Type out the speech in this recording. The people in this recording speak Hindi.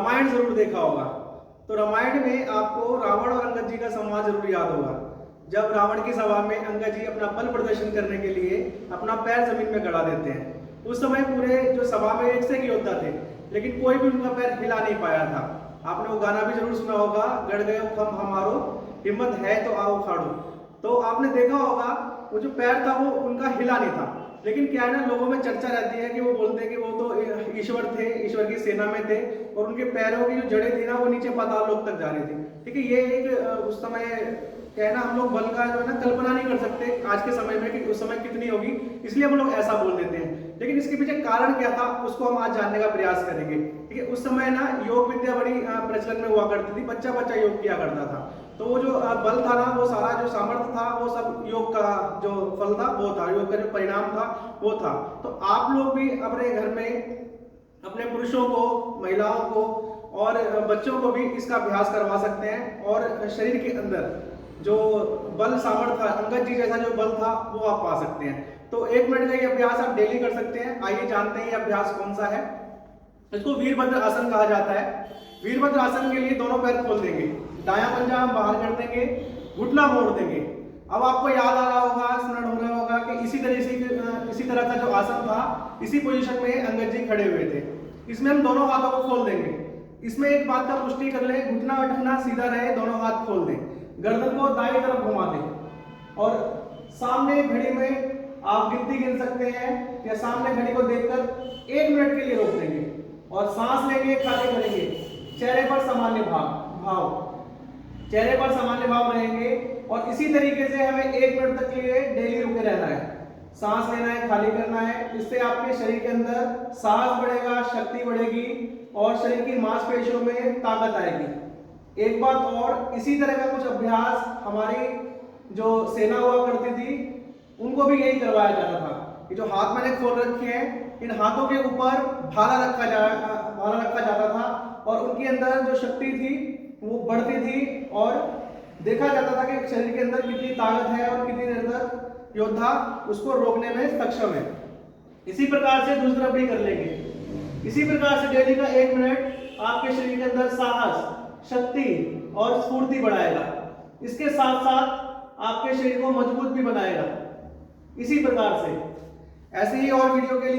रामायण जरूर देखा होगा। तो रामायण में आपको रावण और अंगद जी का संवाद जरूर याद होगा। जब रावण की सभा में अंगद जी अपना बल प्रदर्शन करने के लिए अपना पैर जमीन में गड़ा देते हैं। उस समय पूरे जो सभा में 1 से योद्धा थे, लेकिन कोई भी उनका पैर हिला नहीं पाया था। आपने वो गाना भी जरूर सुना होगा, गड़ गए खम हमारो, हिम्मत है तो आओ खाड़ो। तो आपने देखा होगा वो जो पैर था वो उनका हिला नहीं था। लेकिन क्या है ना, लोगों में चर्चा रहती है कि वो बोलते हैं कि वो तो ईश्वर थे, ईश्वर की सेना में थे और उनके पैरों की जो जड़ें थी ना वो नीचे पाताल लोक तक जा रही थी। ठीक है, ये एक उस समय कहना, हम लोग बल का जो है ना कल्पना नहीं कर सकते आज के समय में कि उस समय कितनी होगी, इसलिए हम लोग ऐसा बोल देते हैं। लेकिन इसके पीछे कारण क्या था उसको हम आज जानने का प्रयास करेंगे। ठीक है, उस समय ना योग विद्या बड़ी प्रचलन में हुआ करती थी, बच्चा बच्चा योग किया करता था। तो वो जो बल था ना, वो सारा जो सामर्थ्य था वो सब योग का जो फल था वो था, योग का जो परिणाम था वो था। तो आप लोग भी अपने घर में अपने पुरुषों को, महिलाओं को और बच्चों को भी इसका अभ्यास करवा सकते हैं और शरीर के अंदर जो बल सामर्थ्य था, अंगद जी जैसा जो बल था वो आप पा सकते हैं। तो 1 मिनट का ये अभ्यास आप डेली कर सकते हैं। आइए जानते हैं ये अभ्यास कौन सा है। इसको वीरभद्र आसन कहा जाता है। वीरभद्र आसन के लिए दोनों पैर खोल देंगे, दायां पंजा हम बाहर कर देंगे, घुटना मोड़ देंगे। अब आपको याद आ रहा होगा, स्मरण हो रहा होगा कि इसी तरह का जो आसन था, इसी पोजीशन में अंगद जी खड़े हुए थे। इसमें हम दोनों हाथों को खोल देंगे। इसमें एक बात का पुष्टि कर लें, घुटना उठना सीधा रहे, दोनों हाथ खोल दें, गर्दन को दाईं तरफ घुमा दें और सामने घड़ी में आप गिनती गिन सकते हैं या सामने घड़ी को देखकर 1 मिनट के लिए रोक देंगे और सांस लेंगे, खाली करेंगे। चेहरे पर सामान्य भाव, चेहरे पर सामान्य भाव रहेंगे और इसी तरीके से हमें 1 मिनट तक के लिए डेली रुके रहना है। सांस लेना है, खाली करना है। इससे आपके शरीर के अंदर साहस बढ़ेगा, शक्ति बढ़ेगी और शरीर की मांसपेशियों में ताकत आएगी। एक बात और, इसी तरह का कुछ अभ्यास हमारी जो सेना हुआ करती थी उनको भी यही करवाया जाता था। ये जो हाथ मैंने खोल रखे हैं, इन हाथों के ऊपर भाला रखा जाता था और उनके अंदर जो शक्ति थी वो बढ़ती थी और देखा जाता था कि शरीर के अंदर कितनी ताकत है और कितनी देर तक योद्धा उसको रोकने में सक्षम है। इसी प्रकार से दूसरी तरफ भी कर लेंगे। इसी प्रकार से डेली का 1 मिनट आपके शरीर के अंदर साहस, शक्ति और स्फूर्ति बढ़ाएगा। इसके साथ साथ आपके शरीर को मजबूत भी बनाएगा। इसी प्रकार से ऐसे ही और वीडियो के लिए